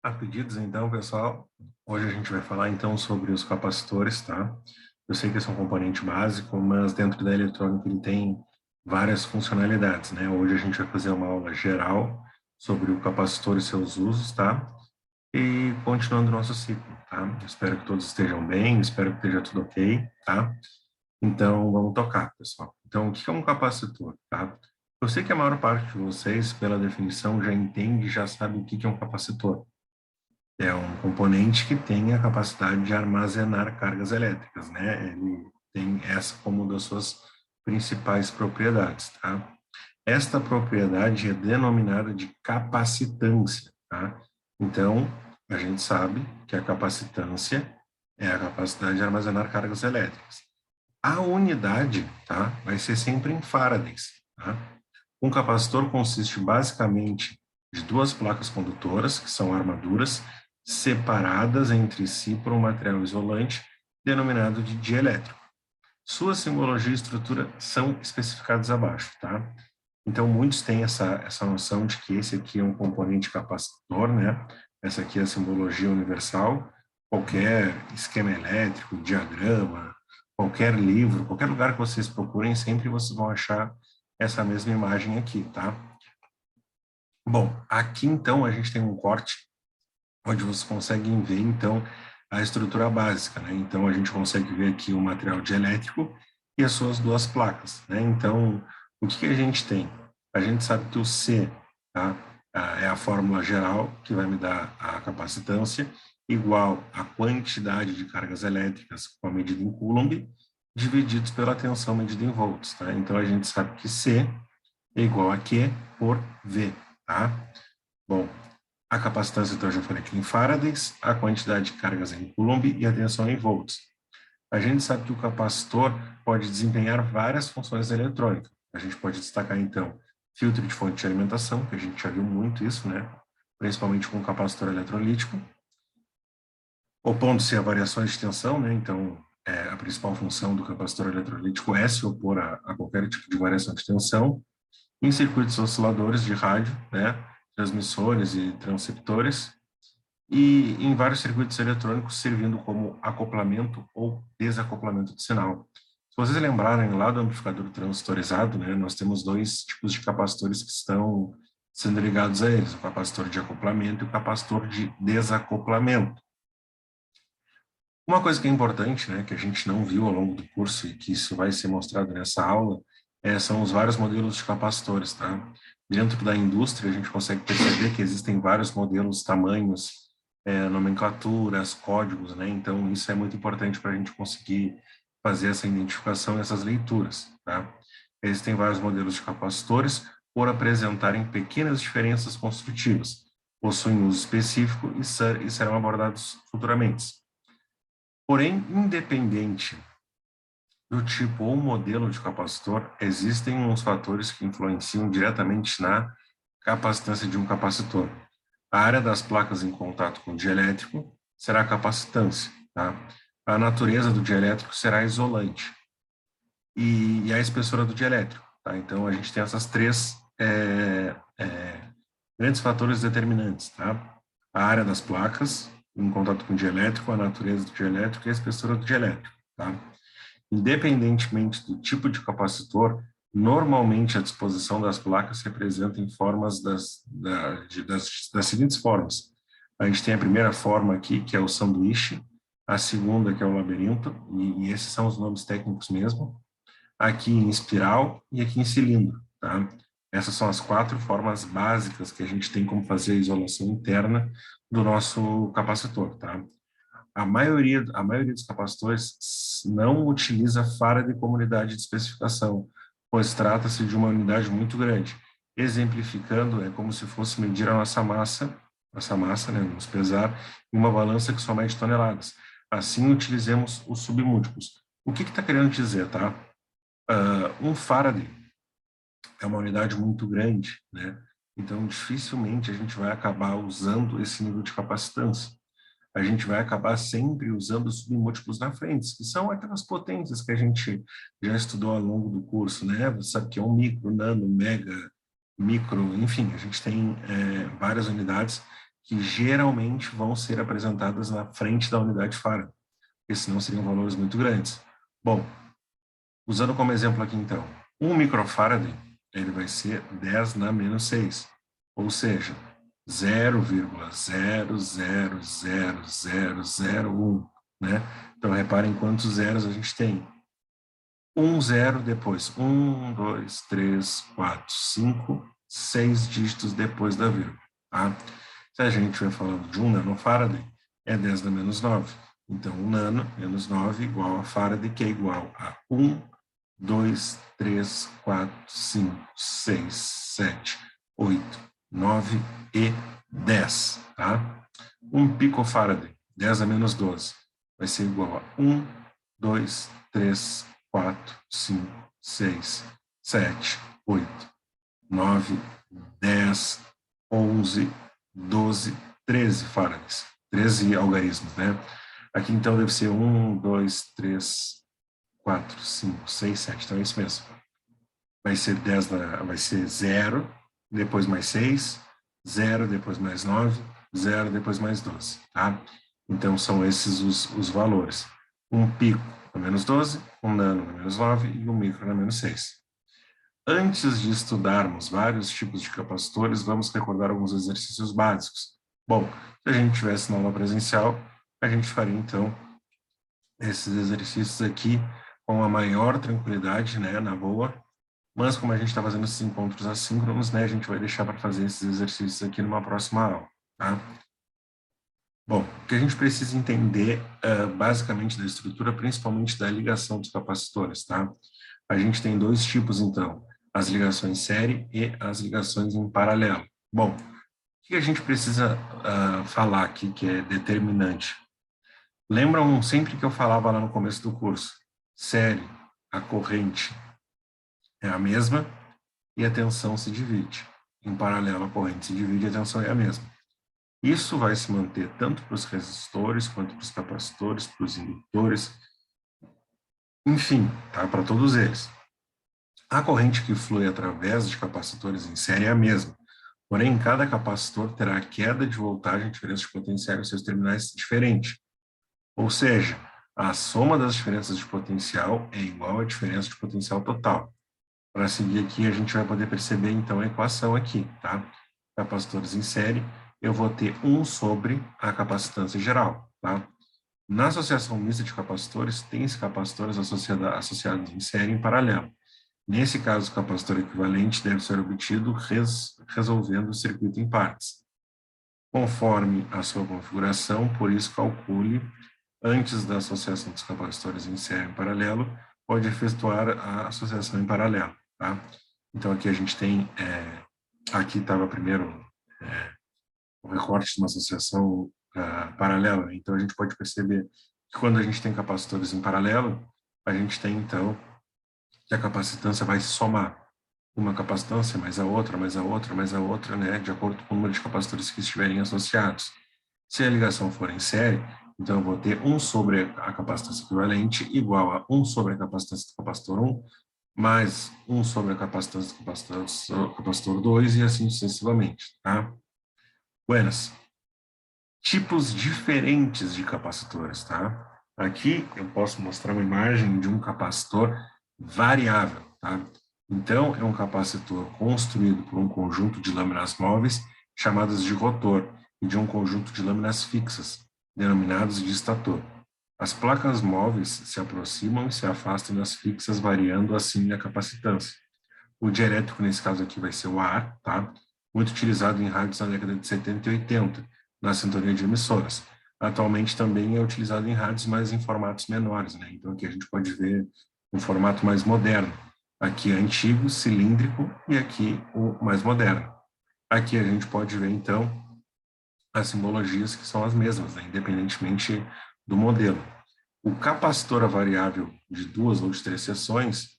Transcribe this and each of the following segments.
A pedidos, então, pessoal, hoje a gente vai falar, então, sobre os capacitores, tá? Eu sei que esse é um componente básico, mas dentro da eletrônica ele tem várias funcionalidades, né? Hoje a gente vai fazer uma aula geral sobre o capacitor e seus usos, tá? E continuando o nosso ciclo, tá? Espero que todos estejam bem, espero que esteja tudo ok, tá? Então, vamos tocar, pessoal. Então, o que é um capacitor, tá? Eu sei que a maior parte de vocês, pela definição, já entende, já sabe o que é um capacitor. É um componente que tem a capacidade de armazenar cargas elétricas, né? Ele tem essa como uma das suas principais propriedades, tá? Esta propriedade é denominada de capacitância, tá? Então, a gente sabe que a capacitância é a capacidade de armazenar cargas elétricas. A unidade, tá? Vai ser sempre em farads, tá? Um capacitor consiste basicamente de duas placas condutoras, que são armaduras, separadas entre si por um material isolante, denominado de dielétrico. Sua simbologia e estrutura são especificados abaixo, tá? Então, muitos têm essa noção de que esse aqui é um componente capacitor, né? Essa aqui é a simbologia universal. Qualquer esquema elétrico, diagrama, qualquer livro, qualquer lugar que vocês procurem, sempre vocês vão achar essa mesma imagem aqui, tá? Bom, aqui então a gente tem um corte onde vocês conseguem ver então a estrutura básica, né? Então a gente consegue ver aqui o material dielétrico e as suas duas placas, né? Então, o que a gente tem? A gente sabe que o C, tá? É a fórmula geral que vai me dar a capacitância igual a quantidade de cargas elétricas com a medida em Coulomb divididos pela tensão medida em volts, tá? Então a gente sabe que C é igual a Q por V, tá? Bom, a capacitância, então, eu já falei aqui em farads, a quantidade de cargas em Coulomb e a tensão em volts. A gente sabe que o capacitor pode desempenhar várias funções eletrônicas. A gente pode destacar, então, filtro de fonte de alimentação, que a gente já viu muito isso, né? Principalmente com o capacitor eletrolítico. Opondo-se a variações de tensão, né? Então, a principal função do capacitor eletrolítico é se opor a qualquer tipo de variação de tensão. Em circuitos osciladores de rádio, né? Transmissores e transceptores, e em vários circuitos eletrônicos servindo como acoplamento ou desacoplamento de sinal. Se vocês lembrarem lá do amplificador transistorizado, né, nós temos dois tipos de capacitores que estão sendo ligados a eles, o capacitor de acoplamento e o capacitor de desacoplamento. Uma coisa que é importante, né, que a gente não viu ao longo do curso e que isso vai ser mostrado nessa aula, são os vários modelos de capacitores, tá? Dentro da indústria, a gente consegue perceber que existem vários modelos, tamanhos, nomenclaturas, códigos, né? Então, isso é muito importante para a gente conseguir fazer essa identificação e essas leituras, tá? Existem vários modelos de capacitores por apresentarem pequenas diferenças construtivas, possuem uso específico e serão abordados futuramente. Porém, independente do tipo ou modelo de capacitor, existem uns fatores que influenciam diretamente na capacitância de um capacitor. A área das placas em contato com o dielétrico será a capacitância, tá? A natureza do dielétrico será isolante e a espessura do dielétrico, tá? Então, a gente tem essas três grandes fatores determinantes, tá? A área das placas em contato com o dielétrico, a natureza do dielétrico e a espessura do dielétrico, tá? Independentemente do tipo de capacitor, normalmente a disposição das placas se apresenta em formas das seguintes formas. A gente tem a primeira forma aqui, que é o sanduíche, a segunda, que é o labirinto, e esses são os nomes técnicos mesmo, aqui em espiral e aqui em cilindro, tá? Essas são as quatro formas básicas que a gente tem como fazer a isolação interna do nosso capacitor, tá? A maioria dos capacitores não utiliza Faraday como unidade de especificação, pois trata-se de uma unidade muito grande. Exemplificando, é como se fosse medir a nossa massa, né, vamos pesar, em uma balança que só mede toneladas. Assim, utilizemos os submúltiplos. O que está querendo dizer, tá? Um Faraday é uma unidade muito grande, né? Então, dificilmente a gente vai acabar usando esse nível de capacitância. A gente vai acabar sempre usando os submúltiplos na frente, que são aquelas potências que a gente já estudou ao longo do curso, né? Você sabe que é um micro, nano, mega, micro, enfim, a gente tem várias unidades que geralmente vão ser apresentadas na frente da unidade Faraday, porque senão seriam valores muito grandes. Bom, usando como exemplo aqui então, 1 microfaraday, ele vai ser 10 na menos 6, ou seja, 0,000001, né? Então, reparem quantos zeros a gente tem. 1 zero depois, 1, 2, 3, 4, 5, 6 dígitos depois da vírgula, tá? Se a gente vai falando de 1 nanofaraday, é 10 na menos 9. Então, 1 nano menos 9 igual a Faraday, que é igual a 1, 2, 3, 4, 5, 6, 7, 8, 9 e 10, tá? 1 picofaraday, 10 a menos 12, vai ser igual a 1, 2, 3, 4, 5, 6, 7, 8, 9, 10, 11, 12, 13 farads, 13 algarismos, né? Aqui, então, deve ser 1, 2, 3, 4, 5, 6, 7. Então, é isso mesmo. Vai ser 10, vai ser 0, depois mais 6, 0, depois mais 9, 0, depois mais 12, tá? Então, são esses os valores. Um pico na menos 12, um nano na menos 9 e um micro na menos 6. Antes de estudarmos vários tipos de capacitores, vamos recordar alguns exercícios básicos. Bom, se a gente tivesse na aula presencial, a gente faria, então, esses exercícios aqui com a maior tranquilidade, né, na boa, mas como a gente está fazendo esses encontros assíncronos, né, a gente vai deixar para fazer esses exercícios aqui numa próxima aula, tá? Bom, o que a gente precisa entender, basicamente, da estrutura, principalmente da ligação dos capacitores, tá? A gente tem dois tipos, então, as ligações série e as ligações em paralelo. Bom, o que a gente precisa falar aqui que é determinante? Lembram sempre que eu falava lá no começo do curso? Série, a corrente é a mesma e a tensão se divide. Em paralelo, a corrente se divide e a tensão é a mesma. Isso vai se manter tanto para os resistores, quanto para os capacitores, para os indutores, enfim, tá? Para todos eles. A corrente que flui através de capacitores em série é a mesma, porém, cada capacitor terá queda de voltagem, diferença de potencial em seus terminais diferente. Ou seja, a soma das diferenças de potencial é igual à diferença de potencial total. Para seguir aqui, a gente vai poder perceber, então, a equação aqui, tá? Capacitores em série, eu vou ter 1 sobre a capacitância geral, tá? Na associação mista de capacitores, tem esses capacitores associados em série em paralelo. Nesse caso, o capacitor equivalente deve ser obtido resolvendo o circuito em partes. Conforme a sua configuração, por isso calcule, antes da associação dos capacitores em série em paralelo, pode efetuar a associação em paralelo, tá? Então, aqui a gente tem, aqui estava primeiro o recorte de uma associação paralela, então a gente pode perceber que quando a gente tem capacitores em paralelo, a gente tem, então, que a capacitância vai se somar. Uma capacitância, mais a outra, mais a outra, mais a outra, né, de acordo com o número de capacitores que estiverem associados. Se a ligação for em série, então eu vou ter 1 sobre a capacitância equivalente igual a 1 sobre a capacitância do capacitor 1, mais 1 sobre a capacitância do capacitor 2 e assim sucessivamente, tá? Buenas. Tipos diferentes de capacitores, tá? Aqui eu posso mostrar uma imagem de um capacitor variável, tá? Então, é um capacitor construído por um conjunto de lâminas móveis chamadas de rotor e de um conjunto de lâminas fixas, denominados de estator. As placas móveis se aproximam e se afastam das fixas, variando assim a capacitância. O dielétrico, nesse caso aqui, vai ser o ar, tá? Muito utilizado em rádios na década de 70 e 80, na sintonia de emissoras. Atualmente também é utilizado em rádios, mas em formatos menores, né? Então aqui a gente pode ver um formato mais moderno. Aqui é antigo, cilíndrico, e aqui o mais moderno. Aqui a gente pode ver, então, as simbologias que são as mesmas, né? Independentemente do modelo. O capacitor variável de 2 ou de 3 seções,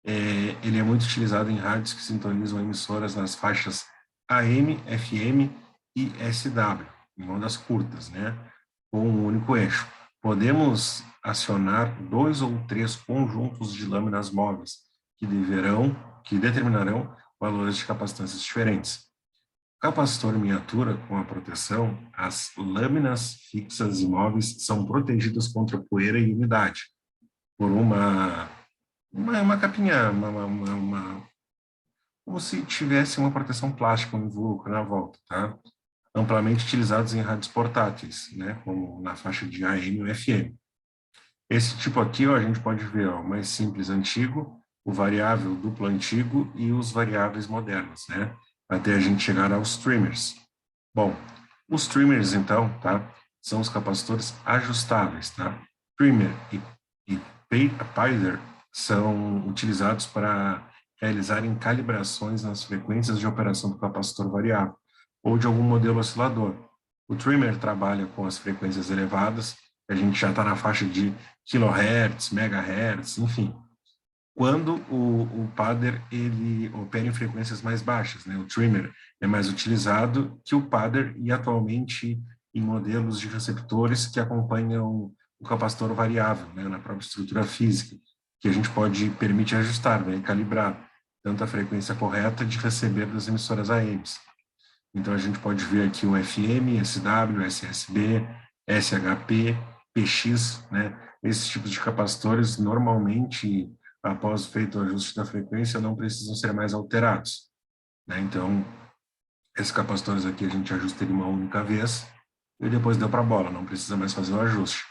ele é muito utilizado em rádios que sintonizam emissoras nas faixas AM, FM e SW, em ondas curtas, né? Com um único eixo. Podemos acionar 2 ou 3 conjuntos de lâminas móveis que determinarão valores de capacitâncias diferentes. Capacitor miniatura com a proteção, as lâminas fixas e móveis são protegidas contra poeira e umidade por uma capinha, como se tivesse uma proteção plástica, um invólucro na volta, tá? Amplamente utilizados em rádios portáteis, né, como na faixa de AM ou FM. Esse tipo aqui, ó, a gente pode ver, ó, o mais simples antigo, o variável duplo antigo e os variáveis modernos, né, até a gente chegar aos streamers. Bom, os streamers, então, tá, são os capacitores ajustáveis, tá? Streamer e Pider são utilizados para realizarem calibrações nas frequências de operação do capacitor variável ou de algum modelo oscilador. O trimmer trabalha com as frequências elevadas, a gente já está na faixa de kilohertz, megahertz, enfim. Quando o padder ele opera em frequências mais baixas, né? O trimmer é mais utilizado que o padder e atualmente em modelos de receptores que acompanham o capacitor variável, né? Na própria estrutura física, que a gente pode permitir ajustar, né? Calibrar tanto a frequência correta de receber das emissoras AMs. Então a gente pode ver aqui o FM, SW, SSB, SHP, PX, né? Esses tipos de capacitores normalmente após feito o ajuste da frequência, não precisam ser mais alterados, né? Então, esses capacitores aqui a gente ajusta ele uma única vez e depois deu para a bola, não precisa mais fazer o ajuste.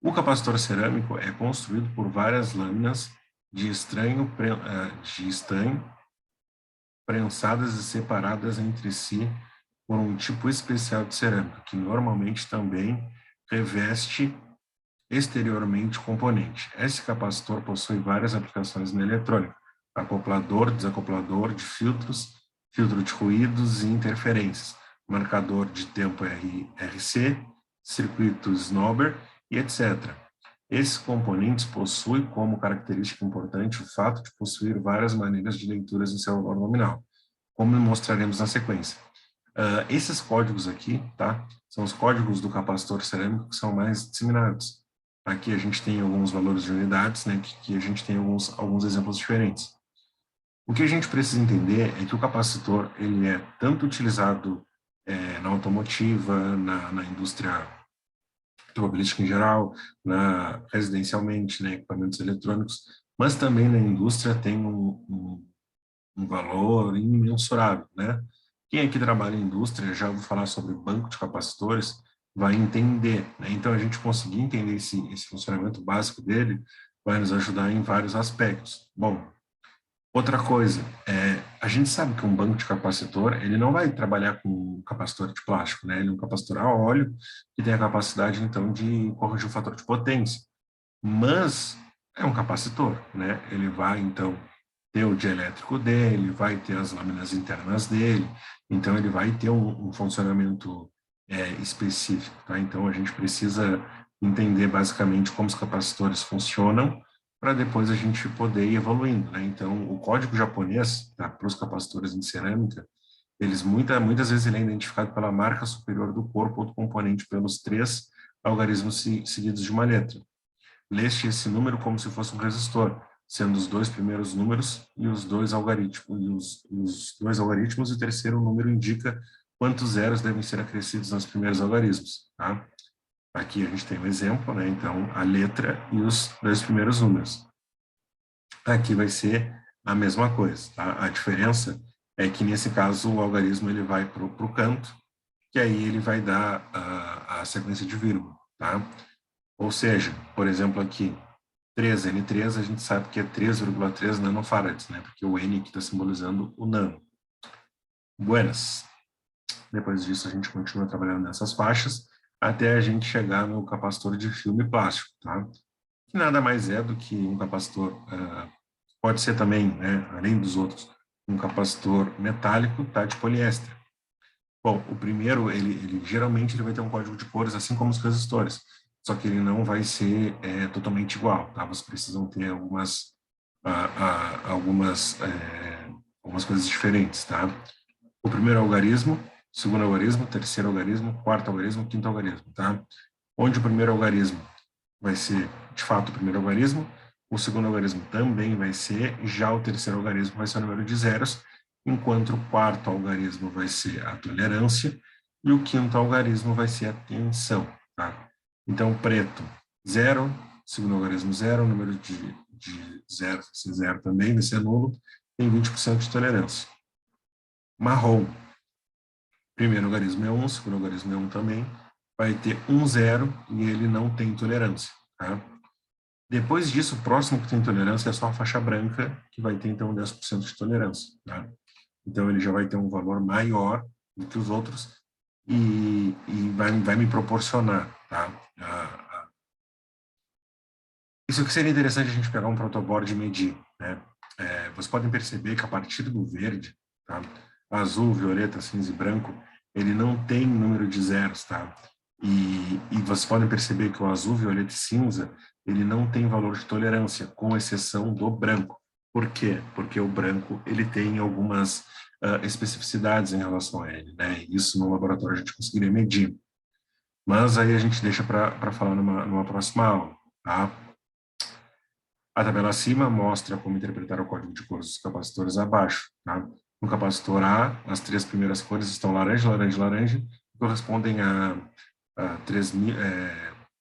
O capacitor cerâmico é construído por várias lâminas de estanho prensadas e separadas entre si por um tipo especial de cerâmica, que normalmente também reveste exteriormente o componente. Esse capacitor possui várias aplicações na eletrônica: acoplador, desacoplador de filtros, filtro de ruídos e interferências, marcador de tempo RC, circuito Snobber e etc. Esses componentes possuem como característica importante o fato de possuir várias maneiras de leituras em seu valor nominal, como mostraremos na sequência. Esses códigos aqui, tá, são os códigos do capacitor cerâmico que são mais disseminados. Aqui a gente tem alguns valores de unidades, né, que a gente tem alguns exemplos diferentes. O que a gente precisa entender é que o capacitor ele é tanto utilizado na automotiva, na indústria automobilística em geral, residencialmente, né, equipamentos eletrônicos, mas também na indústria tem um valor imensurável, né? Quem aqui trabalha em indústria, já ouviu falar sobre banco de capacitores, vai entender, né? Então, a gente conseguir entender esse funcionamento básico dele vai nos ajudar em vários aspectos. Bom, outra coisa, a gente sabe que um banco de capacitor, ele não vai trabalhar com um capacitor de plástico, né? Ele é um capacitor a óleo, que tem a capacidade, então, de corrigir o fator de potência. Mas é um capacitor, né? Ele vai, então, ter o dielétrico dele, vai ter as lâminas internas dele, então ele vai ter um funcionamento específico, tá? Então a gente precisa entender basicamente como os capacitores funcionam para depois a gente poder ir evoluindo, né? Então o código japonês, tá, para os capacitores em cerâmica, eles muitas vezes ele é identificado pela marca superior do corpo ou do componente pelos 3 algarismos seguidos de uma letra. Leste esse número como se fosse um resistor, sendo os 2 primeiros números e os 2 algarismos, os 2 algarismos, e o terceiro número indica quantos zeros devem ser acrescidos nos primeiros algarismos, tá? Aqui a gente tem um exemplo, né? Então, a letra e os 2 primeiros números. Aqui vai ser a mesma coisa, tá? A diferença é que, nesse caso, o algarismo ele vai para o canto, que aí ele vai dar a sequência de vírgula, tá? Ou seja, por exemplo, aqui, 3N3, a gente sabe que é 3,3 nanofarads, né? Porque o N aqui está simbolizando o nano. Buenas. Depois disso, a gente continua trabalhando nessas faixas até a gente chegar no capacitor de filme plástico, tá? Que nada mais é do que um capacitor, pode ser também, né, além dos outros, um capacitor metálico, tá, de poliéster. Bom, o primeiro, geralmente ele vai ter um código de cores, assim como os resistores, só que ele não vai ser totalmente igual, tá? Vocês precisam ter algumas coisas diferentes, tá? O primeiro algarismo, segundo algarismo, terceiro algarismo, quarto algarismo, quinto algarismo, tá? Onde o primeiro algarismo vai ser, de fato, o primeiro algarismo, o segundo algarismo também vai ser, já o terceiro algarismo vai ser o número de zeros, enquanto o quarto algarismo vai ser a tolerância e o quinto algarismo vai ser a tensão, tá? Então, preto, 0, segundo algarismo 0, número de 0 vai ser 0 também, vai ser nulo, tem 20% de tolerância. Marrom, primeiro algarismo é 1, segundo algarismo é 1 também, vai ter 1, 0 e ele não tem tolerância, tá? Depois disso, o próximo que tem tolerância é só a faixa branca, que vai ter, então, 10% de tolerância, tá? Então, ele já vai ter um valor maior do que os outros e vai me proporcionar, tá? Isso que seria interessante a gente pegar um protoboard e medir, né? Vocês podem perceber que a partir do verde, tá? Azul, violeta, cinza e branco, ele não tem número de zeros, tá? E vocês podem perceber que o azul, violeta e cinza, ele não tem valor de tolerância, com exceção do branco. Por quê? Porque o branco, ele tem algumas especificidades em relação a ele, né? Isso no laboratório a gente conseguiria medir. Mas aí a gente deixa para falar numa próxima aula, tá? A tabela acima mostra como interpretar o código de cores dos capacitores abaixo. Tá? No capacitor A, as 3 primeiras cores estão laranja, laranja e laranja, que correspondem a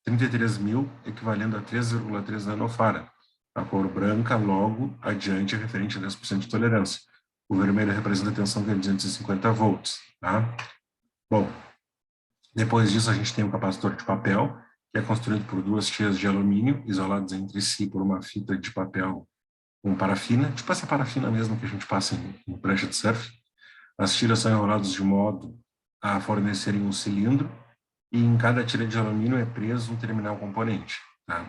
33.000, equivalendo a 3,3 nanofarad. A cor branca, logo adiante, é referente a 10% de tolerância. O vermelho representa a tensão, que é 250 volts. Tá? Bom, depois disso, a gente tem o capacitor de papel, que é construído por 2 tiras de alumínio, isoladas entre si por uma fita de papel com parafina, tipo essa parafina mesmo que a gente passa em prancha de surf. As tiras são enroladas de modo a fornecerem um cilindro, e em cada tira de alumínio é preso um terminal componente, tá?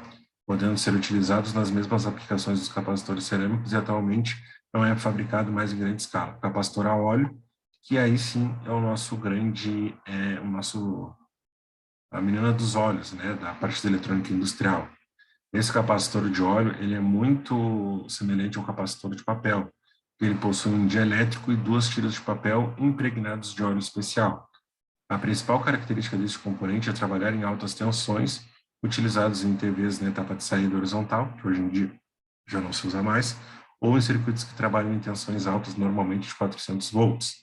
Podendo ser utilizados nas mesmas aplicações dos capacitores cerâmicos, e atualmente não é fabricado mais em grande escala. Capacitor a óleo, que aí sim é o nosso grande, a menina dos olhos, né, da parte da eletrônica industrial. Esse capacitor de óleo, ele é muito semelhante ao capacitor de papel. Ele possui um dielétrico e 2 tiras de papel impregnados de óleo especial. A principal característica deste componente é trabalhar em altas tensões, utilizados em TVs na etapa de saída horizontal, que hoje em dia já não se usa mais, ou em circuitos que trabalham em tensões altas, normalmente de 400 volts.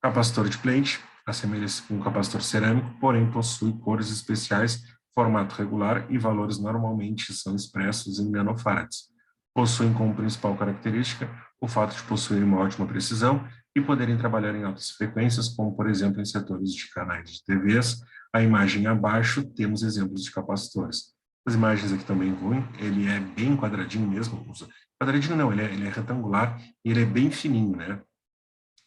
Capacitor de plate assemelha-se com um capacitor cerâmico, porém possui cores especiais, formato regular e valores normalmente são expressos em nanofarads. Possuem como principal característica o fato de possuírem uma ótima precisão e poderem trabalhar em altas frequências, como por exemplo em setores de canais de TVs. A imagem abaixo temos exemplos de capacitores. As imagens aqui também ruim, ele é bem quadradinho mesmo, quadradinho não, ele é retangular e ele é bem fininho, né?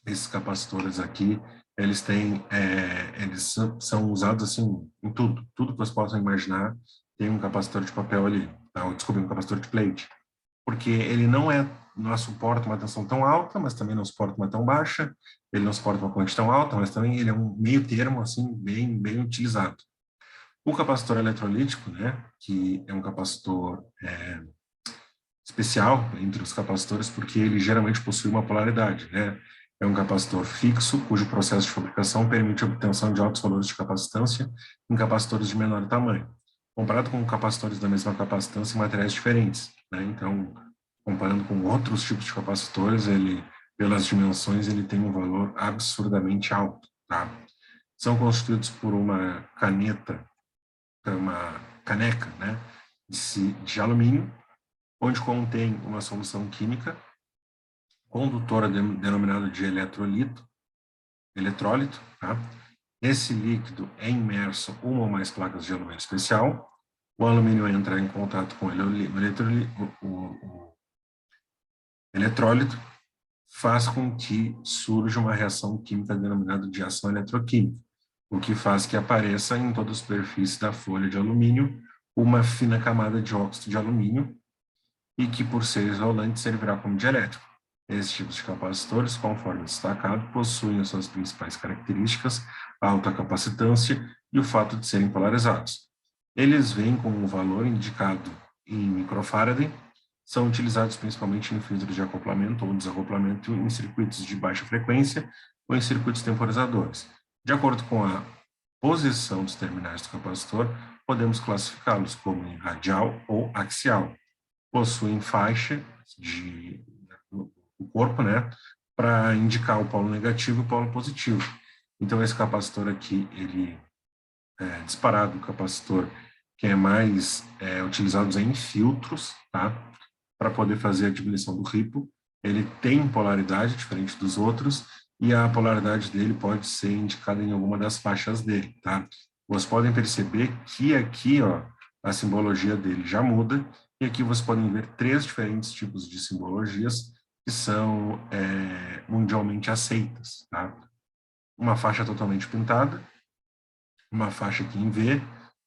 Esses capacitores aqui, eles têm, eles são usados assim em tudo que você possa imaginar, tem um capacitor de papel ali, tá? Desculpa, um capacitor de plate, porque ele não suporta uma tensão tão alta, mas também não suporta uma tão baixa, ele não suporta uma corrente tão alta, mas também ele é um meio termo, assim, bem utilizado. O capacitor eletrolítico, né, que é um capacitor especial entre os capacitores, porque ele geralmente possui uma polaridade, né? É um capacitor fixo, cujo processo de fabricação permite a obtenção de altos valores de capacitância em capacitores de menor tamanho, comparado com capacitores da mesma capacitância em materiais diferentes, né? Então, comparando com outros tipos de capacitores, ele, pelas dimensões, ele tem um valor absurdamente alto, tá? São constituídos por uma caneca, né, de alumínio, onde contém uma solução química condutora denominada de eletrólito, tá? Esse líquido é imerso em uma ou mais placas de alumínio especial. O alumínio entra em contato com o eletrólito, faz com que surja uma reação química denominada de ação eletroquímica, o que faz que apareça em toda a superfície da folha de alumínio uma fina camada de óxido de alumínio, e que, por ser isolante, servirá como dielétrico. Esses tipos de capacitores, conforme destacado, possuem as suas principais características, a alta capacitância e o fato de serem polarizados. Eles vêm com um valor indicado em microfarad, são utilizados principalmente em filtros de acoplamento ou desacoplamento em circuitos de baixa frequência ou em circuitos temporizadores. De acordo com a posição dos terminais do capacitor, podemos classificá-los como em radial ou axial. Possuem faixa o corpo, né, para indicar o polo negativo e o polo positivo. Então, esse capacitor aqui, ele é disparado o capacitor que é mais utilizado em filtros, tá? Para poder fazer a diminuição do Ripple. Ele tem polaridade diferente dos outros e a polaridade dele pode ser indicada em alguma das faixas dele, tá? Vocês podem perceber que aqui, ó, a simbologia dele já muda e aqui vocês podem ver 3 diferentes tipos de simbologias que são mundialmente aceitas, tá? Uma faixa totalmente pintada, uma faixa aqui em V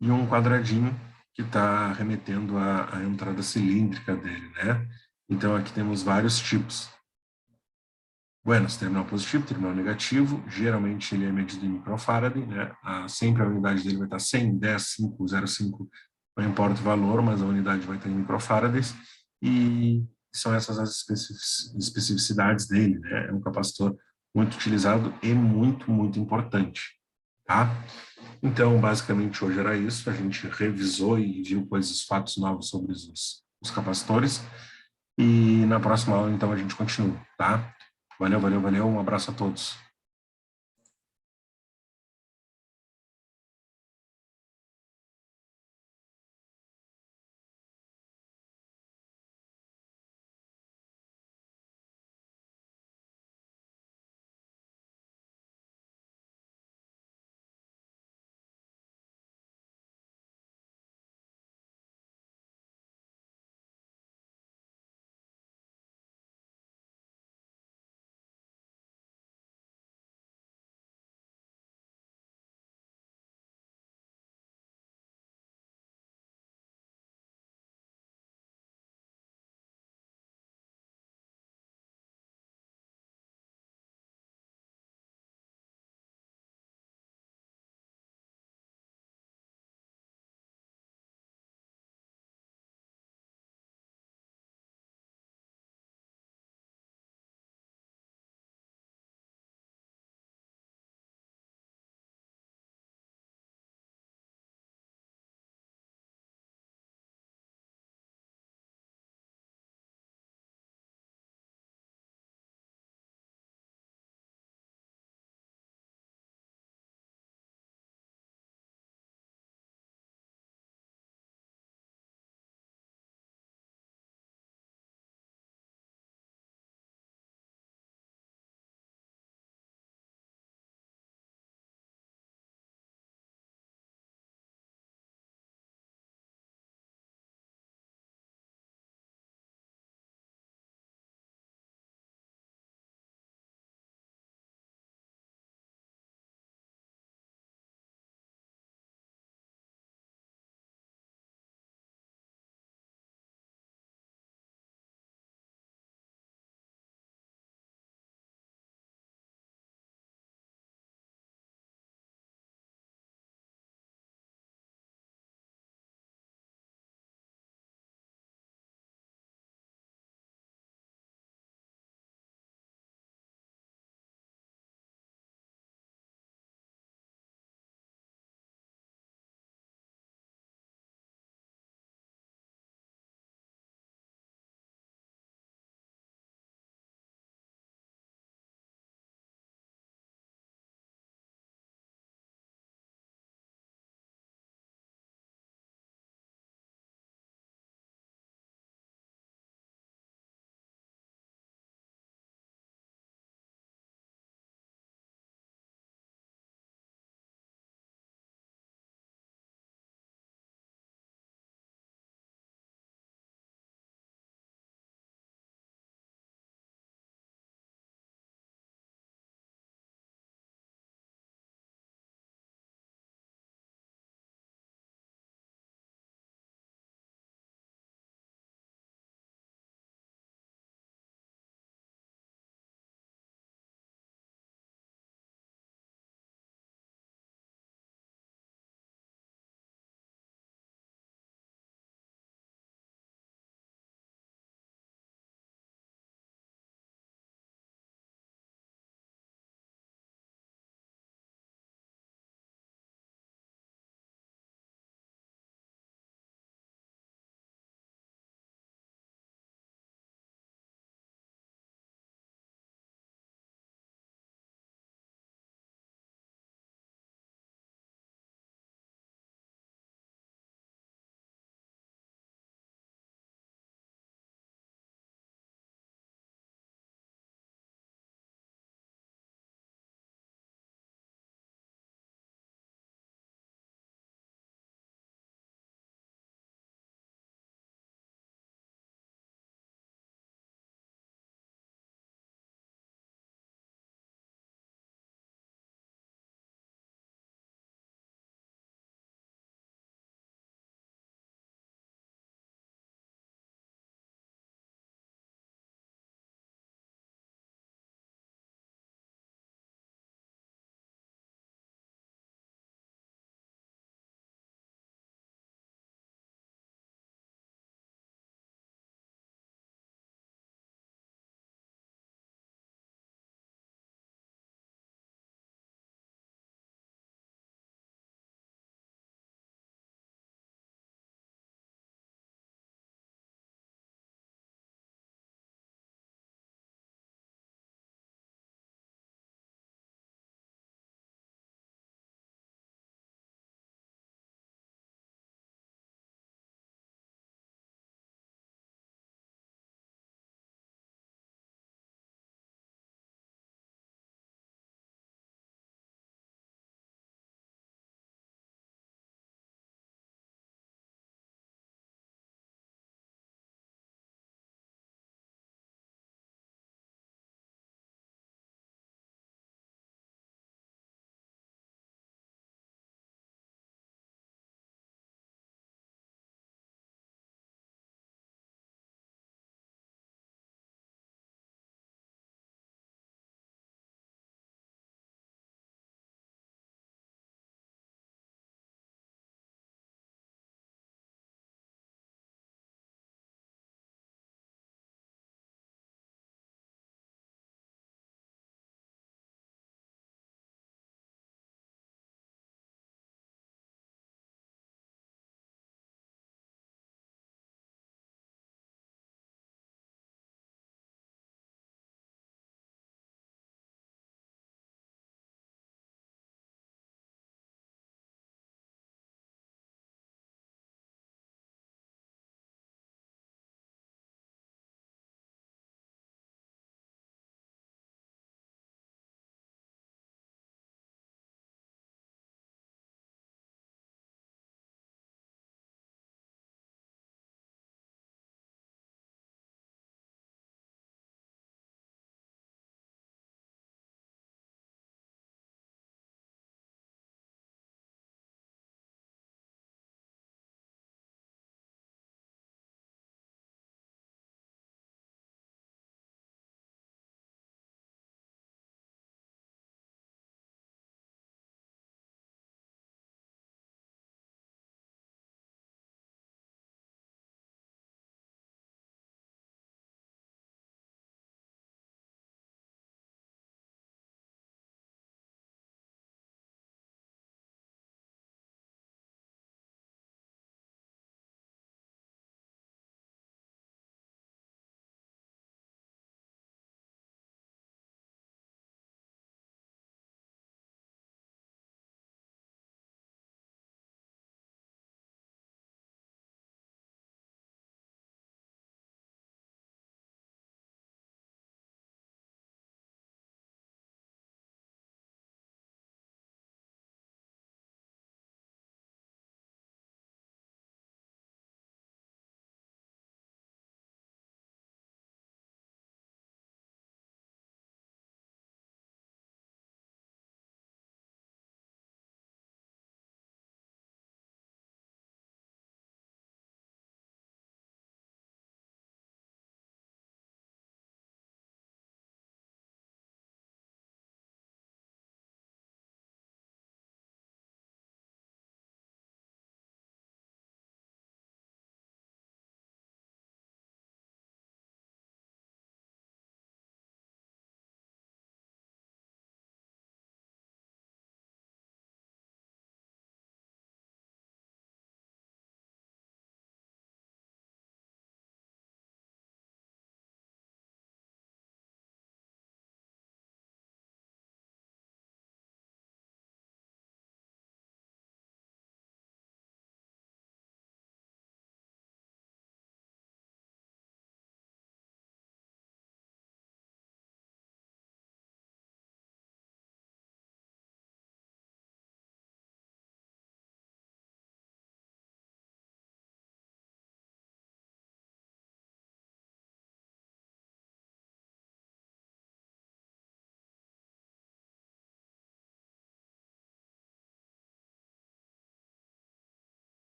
e um quadradinho que está remetendo à entrada cilíndrica dele, né? Então, aqui temos vários tipos. Bueno, terminal positivo, terminal negativo, geralmente ele é medido em microfarad, né? Sempre a unidade dele vai estar 100, 10, 5, 0,5, não importa o valor, mas a unidade vai estar em microfarads, e são essas as especificidades dele, né? É um capacitor muito utilizado e muito, muito importante, tá? Então, basicamente, hoje era isso. A gente revisou e viu coisas, fatos novos sobre os capacitores. E na próxima aula, então, a gente continua, tá? Valeu, valeu, valeu. Um abraço a todos.